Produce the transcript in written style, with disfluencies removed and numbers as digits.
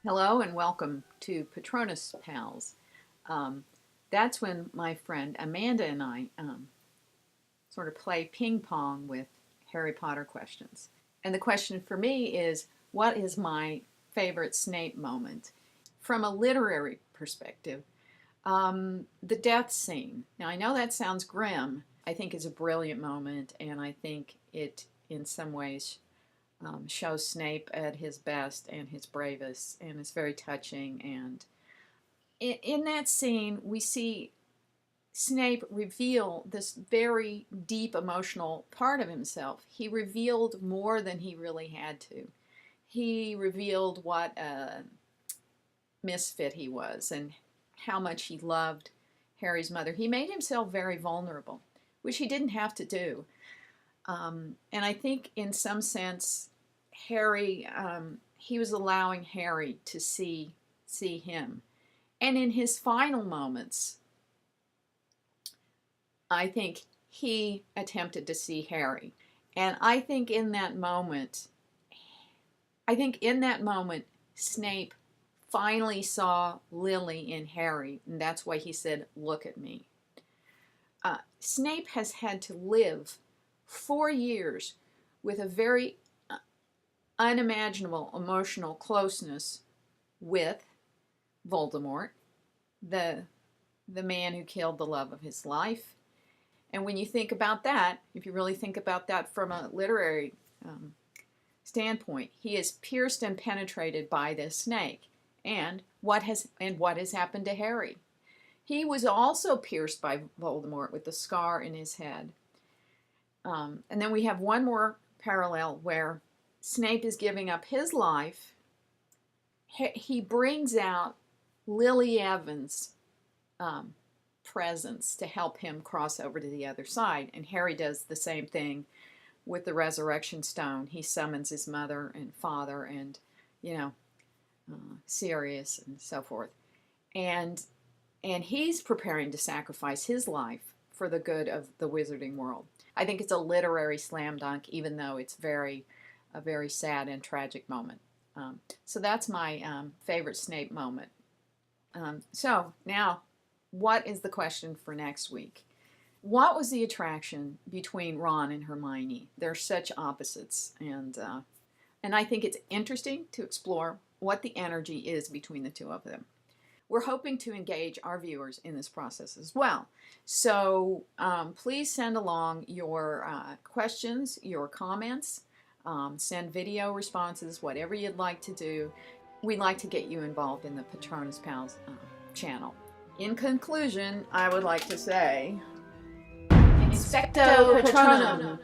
Hello and welcome to Patronus Pals. That's when my friend Amanda and I sort of play ping pong with Harry Potter questions. And the question for me is, what is my favorite Snape moment? From a literary perspective, the death scene. Now I know that sounds grim. I think it's a brilliant moment, and I think it in some ways shows Snape at his best and his bravest, and it's very touching. And in that scene, we see Snape reveal this very deep emotional part of himself. He revealed more than he really had to. He revealed what a misfit he was and how much he loved Harry's mother. He made himself very vulnerable, which he didn't have to do. And I think in some sense, Harry, he was allowing Harry to see him. And in his final moments, I think he attempted to see Harry. And I think in that moment, Snape finally saw Lily in Harry, and that's why he said, "Look at me." Snape has had to live 4 years with a very unimaginable emotional closeness with Voldemort, the man who killed the love of his life. And when you think about that, if you really think about that from a literary standpoint, he is pierced and penetrated by this snake. And what has happened to Harry? He was also pierced by Voldemort with the scar in his head. And then we have one more parallel where Snape is giving up his life. He brings out Lily Evans' presence to help him cross over to the other side. And Harry does the same thing with the resurrection stone. He summons his mother and father and, Sirius and so forth. And he's preparing to sacrifice his life for the good of the wizarding world. I think it's a literary slam dunk, even though it's a very sad and tragic moment. So that's my favorite Snape moment. So now, what is the question for next week? What was the attraction between Ron and Hermione? They're such opposites, and I think it's interesting to explore what the energy is between the two of them. We're hoping to engage our viewers in this process as well. So please send along your questions, your comments, send video responses, whatever you'd like to do. We'd like to get you involved in the Patronus Pals channel. In conclusion, I would like to say, Expecto Patronum!